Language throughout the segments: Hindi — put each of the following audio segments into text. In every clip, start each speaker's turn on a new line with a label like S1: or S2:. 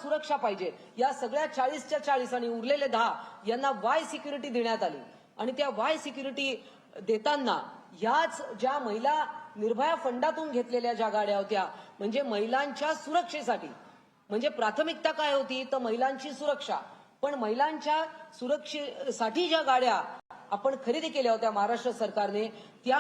S1: सुरक्षा पाहिजे, या सगळ्या 40च्या 40 आणि उरलेले 10 यांना वाय सिक्युरिटी देण्यात आली. आणि त्या वाय सिक्युरिटी देताना याच ज्या महिला निर्भया फंडातून घेतलेल्या ज्या गाड्या होत्या, म्हणजे महिलांच्या सुरक्षेसाठी, म्हणजे प्राथमिकता काय होती तर महिलांची सुरक्षा. पण महिलांच्या सुरक्षेसाठी ज्या गाड्या आपण खरेदी केल्या होत्या महाराष्ट्र सरकारने, त्या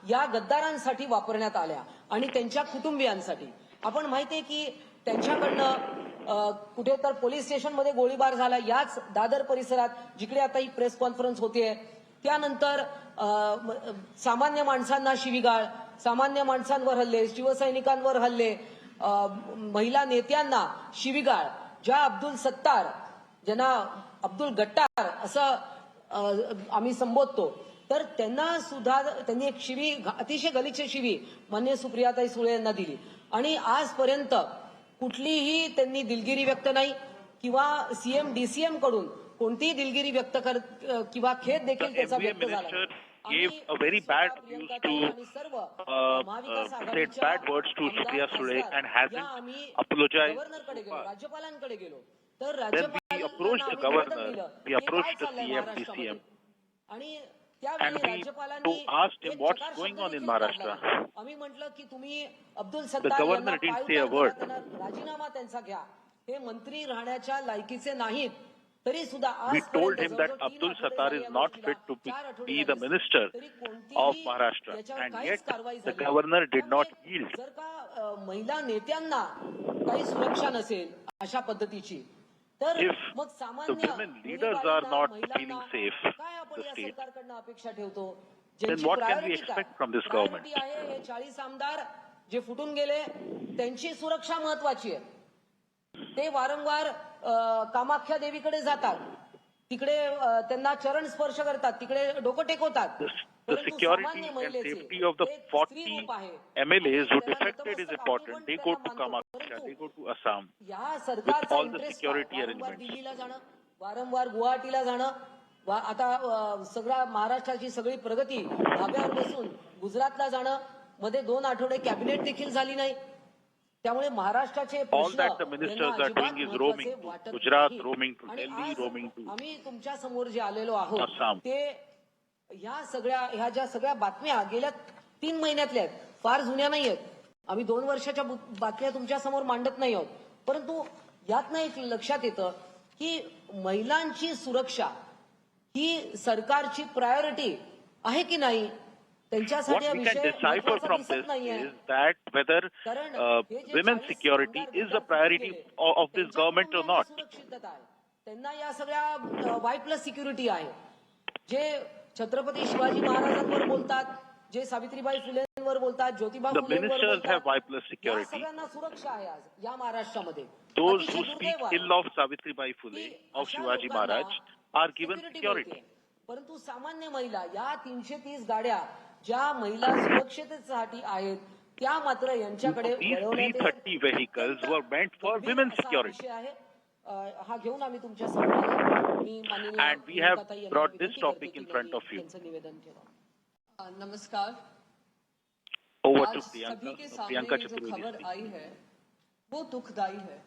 S1: या गद्दारांसाठी वापरण्यात आल्या आणि त्यांच्या कुटुंबियांसाठी. आपण माहितीये की त्यांच्याकडनं कुठे तर पोलीस स्टेशनमध्ये गोळीबार झाला याच दादर परिसरात, जिकडे आता ही प्रेस कॉन्फरन्स होतीये. त्यानंतर सामान्य माणसांना शिवीगाळ, सामान्य माणसांवर हल्ले, शिवसैनिकांवर हल्ले, महिला नेत्यांना शिवीगाळ. ज्या अब्दुल सत्तार, ज्यांना अब्दुल गट्टार असं आम्ही संबोधतो, तर त्यांना सुद्धा त्यांनी एक शिवी, अतिशय गलिच्छ शिवी माननीय सुप्रियाताई सुळे यांना दिली. आणि आजपर्यंत कुठलीही त्यांनी दिलगिरी व्यक्त नाही किंवा सीएम डीसीएम कडून कोणतीही दिलगिरी व्यक्त किंवा खेद देखील त्याचा व्यक्त झाला.
S2: gave a very bad abuse to said bad words to Supriya Sule and hasn't apologized.
S1: गव्हर्नरकडे गेलो, राज्यपालांकडे गेलो, तर
S2: Then we approached the governor, we approached the CM, DCM,
S1: आणि
S2: and
S1: त्यावेळी
S2: we
S1: राज्यपालांनी
S2: asked him what's going on in Maharashtra.
S1: आम्ही म्हटलं की तुम्ही अब्दुल
S2: The
S1: सत्तार
S2: governor
S1: यांना
S2: didn't say a word.
S1: राजीनामा त्यांचा घ्या, हे मंत्री राहण्याच्या लायकीचे नाहीत. तरी सुद्धा
S2: We told him that Abdul Sattar is not fit to be the minister of Maharashtra, and yet the governor did not yield.
S1: जर का महिला नेत्यांना काही सुरक्षा नसेल अशा पद्धतीची, तर मग सामान्य
S2: the women leaders are not feeling safe,
S1: काय आपण या सरकारकडनं अपेक्षा ठेवतो?
S2: Then what can we expect from this government?
S1: हे 40 आमदार जे फुटून गेले त्यांची सुरक्षा महत्वाची आहे. ते वारंवार कामाख्या देवीकडे जातात, तिकडे त्यांना चरण स्पर्श करतात, तिकडे डोकं टेकवतात.
S2: The security and safety of the 40 MLAs who defected is important. They go to Kamakhya, they go to Assam with all the security arrangements.
S1: दिल्लीला जाणं, वारंवार गुवाहाटीला जाणं, आता सगळ्या महाराष्ट्राची सगळी प्रगती धाब्यावर बसून गुजरातला जाणं, मध्ये 2 आठवडे कॅबिनेट देखील झाली नाही. त्यामुळे महाराष्ट्राचे
S2: all that the ministers are doing is roaming to Gujarat, roaming to Delhi, roaming to
S1: आम्ही तुमच्या समोर जे आलेलो आहोत
S2: Assam.
S1: ते ह्या ज्या सगळ्या बातम्या गेल्या 3 महिन्यातल्या आहेत, फार जुन्या नाही आहेत. आम्ही 2 वर्षाच्या बातम्या तुमच्या समोर मांडत नाही आहोत. परंतु यातनं एक लक्षात येतं की महिलांची सुरक्षा ही सरकारची प्रायोरिटी आहे की नाही.
S2: What we can decipher from this is that whether women's security is a priority of this government or not.
S1: त्यांना या सगळ्या वाय प्लस सिक्युरिटी आहे. जे छत्रपती शिवाजी महाराजांवर बोलतात, जे सावित्रीबाई फुलेंवर बोलतात, ज्योतिबा फुलेंवर बोलतात, सगळ्यांना सुरक्षा आहे आज या महाराष्ट्रामध्ये.
S2: Those who speak ill of Savitribai Phule, of Shivaji Maharaj, are given security.
S1: परंतु सामान्य महिला, या 330 गाड्या ज्या महिला सुरक्षेसाठी आहेत, त्या मात्र यांच्याकडे
S2: 330 vehicles were meant for women's security.
S1: हा घेऊन आम्ही तुमच्या समोर मी माननीय
S2: And we have brought this topic in front of you.
S1: निवेदन केलं.
S3: नमस्कार.
S2: Over
S3: आज
S2: to
S3: सभी के
S2: Priyanka
S3: सामने जो
S2: Chaturvedi.
S3: खबर आई है वो दुखदाई है,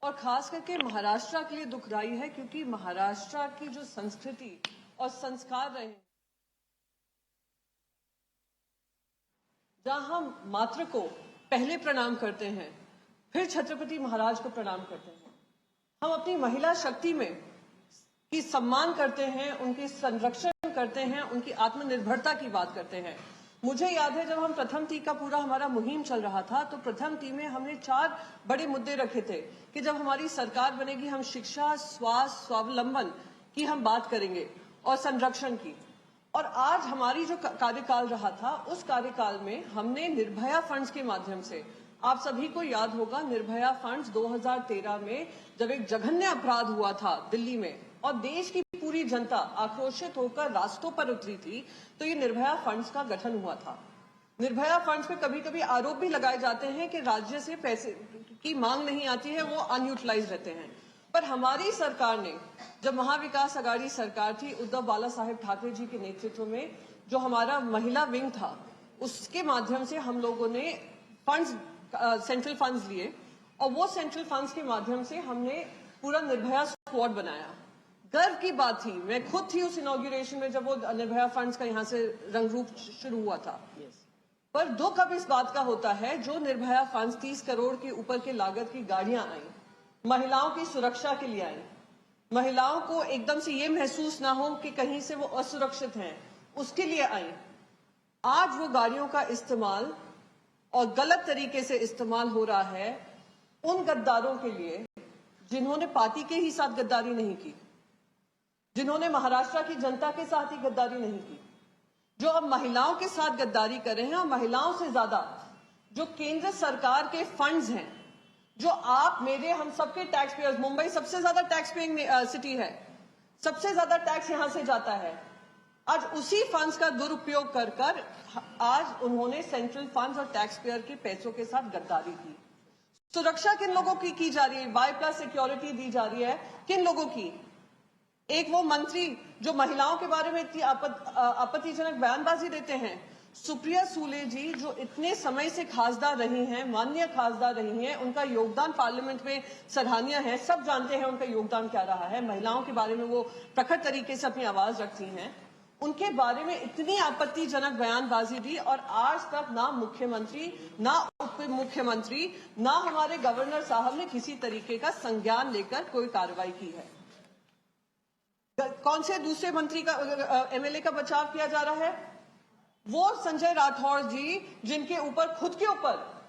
S3: और खास करके महाराष्ट्र के लिए दुखदाई है, क्योंकि महाराष्ट्र की जो संस्कृति और संस्कार रहे, जहां हम मातृ को पहले प्रणाम करते हैं, फिर छत्रपति महाराज को प्रणाम करते हैं, हम अपनी महिला शक्ति में की सम्मान करते हैं, उनकी संरक्षण करते हैं, उनकी आत्मनिर्भरता की बात करते हैं. मुझे याद है जब हम प्रथम टी का पूरा हमारा मुहिम चल रहा था, तो प्रथम टी में हमने 4 बड़े मुद्दे रखे थे कि जब हमारी सरकार बनेगी हम शिक्षा, स्वास्थ्य, स्वावलंबन की हम बात करेंगे और संरक्षण की. और आज हमारी जो कार्यकाल रहा था, उस कार्यकाल में हमने निर्भया फंड्स के माध्यम से, आप सभी को याद होगा निर्भया फंड्स 2013 में जब एक जघन्य अपराध हुआ था दिल्ली में और देश की पूरी जनता आक्रोशित होकर रास्तों पर उतरी थी, तो ये निर्भया फंड्स का गठन हुआ था. निर्भया फंड्स पे कभी कभी आरोप भी लगाए जाते हैं कि राज्य से पैसे की मांग नहीं आती है, वो अनयूटिलाइज रहते हैं. पर हमारी सरकार ने, जब महाविकास आघाड़ी सरकार थी उद्धव बाला साहेब ठाकरे जी के नेतृत्व में, जो हमारा महिला विंग था, उसके माध्यम से हम लोगों ने फंड्स, सेंट्रल फंड्स लिए और वो सेंट्रल फंड्स के माध्यम से हमने पूरा निर्भया स्क्वाड बनाया। गर्व की बात थी, मैं खुद थी उस इनॉग्रेशन में जब वो निर्भया फंड्स का यहाँ से रंग रूप शुरू हुआ था। पर दुख अब इस बात का होता है, जो निर्भया फंड्स 30 करोड़ के ऊपर के लागत की गाड़ियां आई, महिलाओं की सुरक्षा के लिए आई, महिलाओं को एकदम से ये महसूस ना हो कि कहीं से वो असुरक्षित हैं, उसके लिए आई। आज वो गाड़ियों का इस्तेमाल और गलत तरीके से इस्तेमाल हो रहा है उन गद्दारों के लिए जिन्होंने पार्टी के ही साथ गद्दारी नहीं की, जिन्होंने महाराष्ट्र की जनता के साथ ही गद्दारी नहीं की, जो अब महिलाओं के साथ गद्दारी कर रहे हैं। और महिलाओं से ज्यादा जो केंद्र सरकार के फंड्स हैं, जो आप मेरे हम सबके टैक्स पेयर्स, मुंबई सबसे ज्यादा टैक्स पेइंग सिटी है, सबसे ज्यादा टैक्स यहां से जाता है, आज उसी फंड्स का दुरुपयोग कर कर आज उन्होंने सेंट्रल फंड्स और टैक्स पेयर के पैसों के साथ गद्दारी की। सुरक्षा किन लोगों की जा रही है? बाय+ सिक्योरिटी दी जा रही है किन लोगों की? एक वो मंत्री जो महिलाओं के बारे में इतनी आपत्तिजनक बयानबाजी देते हैं, सुप्रिया सूले जी, जो इतने समय से खासदार रही हैं, माननीय खासदार रही हैं, उनका योगदान पार्लियामेंट में सराहनीय है, सब जानते हैं उनका योगदान क्या रहा है, महिलाओं के बारे में वो प्रखर तरीके से अपनी आवाज रखती हैं, उनके बारे में इतनी आपत्तिजनक बयानबाजी दी और आज तक ना मुख्यमंत्री, ना उप मुख्यमंत्री, ना हमारे गवर्नर साहब ने किसी तरीके का संज्ञान लेकर कोई कार्रवाई की है। कौन से दूसरे मंत्री का, एमएलए का बचाव किया जा रहा है? वो संजय राठौड़ जी, जिनके ऊपर खुद के ऊपर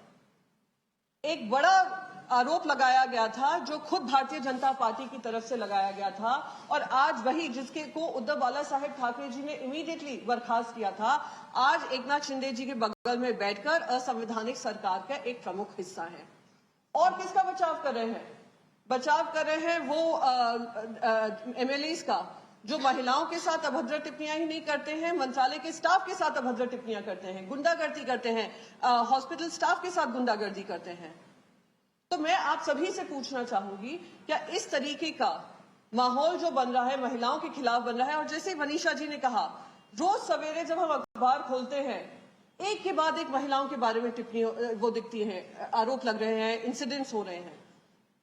S3: एक बड़ा आरोप लगाया गया था, जो खुद भारतीय जनता पार्टी की तरफ से लगाया गया था, और आज वही जिसके को उद्धव बाला साहेब ठाकरे जी ने इमीडिएटली बर्खास्त किया था, आज एकनाथ शिंदे जी के बगल में बैठकर असंवैधानिक सरकार का एक प्रमुख हिस्सा है। और किसका बचाव कर रहे हैं? बचाव कर रहे हैं वो एमएलएस का, जो महिलाओं के साथ अभद्र टिप्पणियां ही नहीं करते हैं, मंत्रालय के स्टाफ के साथ अभद्र टिप्पणियां करते हैं, गुंडागर्दी करते हैं, हॉस्पिटल स्टाफ के साथ गुंडागर्दी करते हैं। तो मैं आप सभी से पूछना चाहूंगी, क्या इस तरीके का माहौल जो बन रहा है महिलाओं के खिलाफ बन रहा है? और जैसे मनीषा जी ने कहा, रोज सवेरे जब हम अखबार खोलते हैं, एक के बाद एक महिलाओं के बारे में टिप्पणी वो दिखती है, आरोप लग रहे हैं, इंसिडेंट्स हो रहे हैं।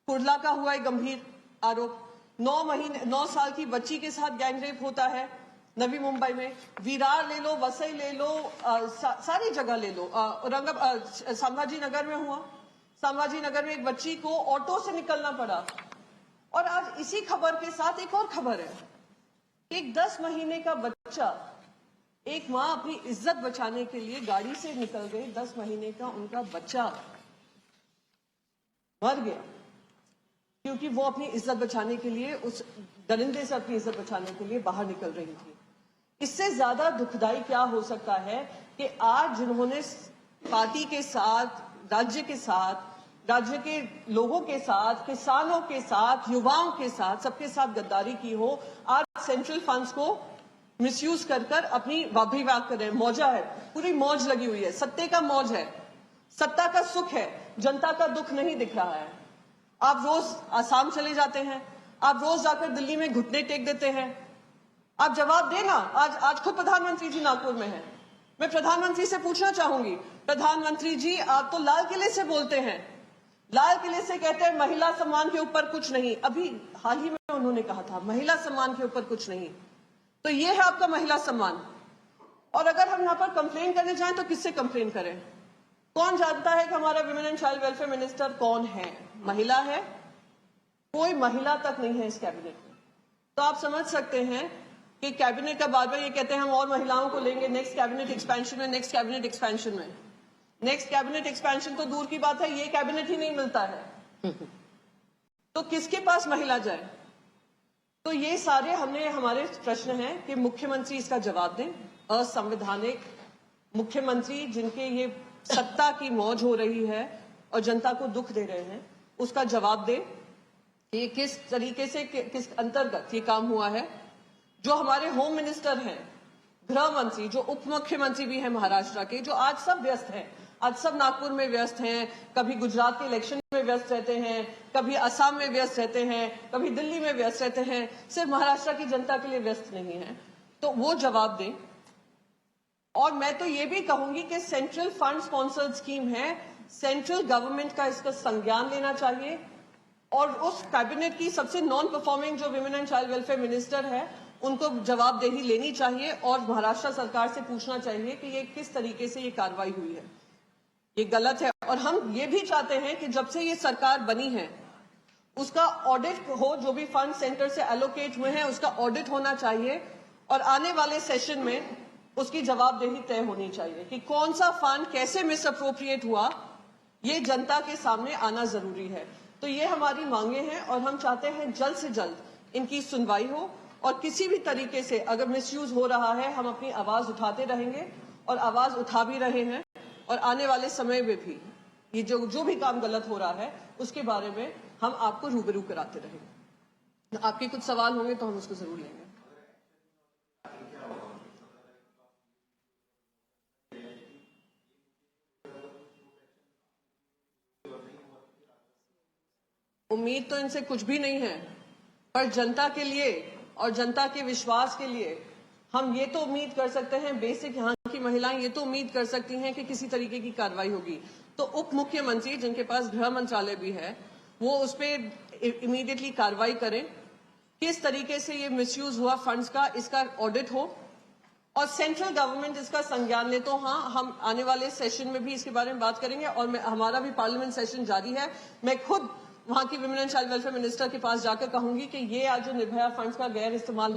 S3: कुर्ला का हुआ एक गंभीर आरोप, 9 साल की बच्ची के साथ गैंगरेप होता है नवी मुंबई में। विरार ले लो, वसई ले लो, सारी जगह ले लो, संभाजी नगर में हुआ, संभाजी नगर में एक बच्ची को ऑटो से निकलना पड़ा। और आज इसी खबर के साथ एक और खबर है, एक 10 महीने का बच्चा, एक माँ अपनी इज्जत बचाने के लिए गाड़ी से निकल गई, 10 महीने का उनका बच्चा मर गया, क्योंकि वो अपनी इज्जत बचाने के लिए, उस दरिंदे से अपनी इज्जत बचाने के लिए बाहर निकल रही थी। इससे ज्यादा दुखदाई क्या हो सकता है कि आज जिन्होंने पार्टी के साथ, राज्य के साथ, राज्य के लोगों के साथ, किसानों के साथ, युवाओं के साथ, सबके साथ गद्दारी की हो, आज सेंट्रल फंड्स को मिसयूज कर कर अपनी अभिव्यक्त कर रहे हैं। मौजा है, पूरी मौज लगी हुई है, सत्ते का मौज है, सत्ता का सुख है, जनता का दुख नहीं दिख रहा है। आप रोज आसाम चले जाते हैं, आप रोज जाकर दिल्ली में घुटने टेक देते हैं, आप जवाब देना। आज खुद प्रधानमंत्री जी नागपुर में हैं, मैं प्रधानमंत्री से पूछना चाहूंगी, प्रधानमंत्री जी आप तो लाल किले से बोलते हैं, लाल किले से कहते हैं महिला सम्मान के ऊपर कुछ नहीं, अभी हाल ही में उन्होंने कहा था महिला सम्मान के ऊपर कुछ नहीं, तो ये है आपका महिला सम्मान। और अगर हम यहाँ पर कंप्लेन करने जाएं तो किससे कंप्लेन करें? कौन जानता है कि हमारा women and child welfare minister कौन है? महिला है, कोई महिला तक नहीं है इस कैबिनेट में। तो आप समझ सकते हैं कि कैबिनेट का बार बार ये कहते हैं हम और महिलाओं को लेंगे नेक्स्ट कैबिनेट एक्सपेंशन में, नेक्स्ट कैबिनेट एक्सपेंशन में। नेक्स्ट कैबिनेट एक्सपेंशन तो दूर की बात है, ये कैबिनेट ही नहीं मिलता है तो किसके पास महिला जाए? तो ये सारे हमारे प्रश्न हैं कि मुख्यमंत्री इसका जवाब दें। असंवैधानिक मुख्यमंत्री जिनके ये सत्ता की मौज हो रही है और जनता को दुख दे रहे हैं, उसका जवाब दें। ये किस तरीके से, किस अंतर्गत ये काम हुआ है? जो हमारे होम मिनिस्टर हैं, गृह मंत्री, जो उप मुख्यमंत्री भी हैं महाराष्ट्र के, जो आज सब व्यस्त हैं, आज सब नागपुर में व्यस्त हैं, कभी गुजरात के इलेक्शन में व्यस्त रहते हैं, कभी असम में व्यस्त रहते हैं, कभी दिल्ली में व्यस्त रहते हैं, सिर्फ महाराष्ट्र की जनता के लिए व्यस्त नहीं है, तो वो जवाब दें। और मैं तो ये भी कहूंगी कि सेंट्रल फंड स्पॉन्सर्ड स्कीम है, सेंट्रल गवर्नमेंट का इसका संज्ञान लेना चाहिए और उस कैबिनेट की सबसे नॉन परफॉर्मिंग जो women and child welfare minister है उनको जवाबदेही लेनी चाहिए और महाराष्ट्र सरकार से पूछना चाहिए कि ये किस तरीके से ये कार्रवाई हुई है। ये गलत है। और हम ये भी चाहते हैं कि जब से ये सरकार बनी है उसका ऑडिट हो, जो भी फंड सेंटर से एलोकेट हुए हैं उसका ऑडिट होना चाहिए और आने वाले सेशन में उसकी जवाबदेही तय होनी चाहिए कि कौन सा फंड कैसे मिस अप्रोप्रिएट हुआ, ये जनता के सामने आना जरूरी है। तो ये हमारी मांगे हैं और हम चाहते हैं जल्द से जल्द इनकी सुनवाई हो और किसी भी तरीके से अगर मिसयूज हो रहा है हम अपनी आवाज उठाते रहेंगे और आवाज उठा भी रहे हैं और आने वाले समय में भी ये जो भी काम गलत हो रहा है उसके बारे में हम आपको रूबरू कराते रहेंगे। आपके कुछ सवाल होंगे तो हम उसको जरूर लेंगे। उम्मीद तो इनसे कुछ भी नहीं है, पर जनता के लिए और जनता के विश्वास के लिए हम ये तो उम्मीद कर सकते हैं, बेसिक यहाँ की महिलाएं ये तो उम्मीद कर सकती हैं कि किसी तरीके की कार्रवाई होगी। तो उप मुख्यमंत्री जिनके पास गृह मंत्रालय भी है वो उस पर इमीडिएटली कार्रवाई करें, किस तरीके से ये मिसयूज हुआ फंड्स का इसका ऑडिट हो और सेंट्रल गवर्नमेंट इसका संज्ञान ले। तो हाँ, हम आने वाले सेशन में भी इसके बारे में बात करेंगे और हमारा भी पार्लियामेंट सेशन जारी है। मैं खुद वहां की women and child welfare minister के पास जाकर कहूंगी कि ये आज जो निर्भया फंड्स का गैर इस्तेमाल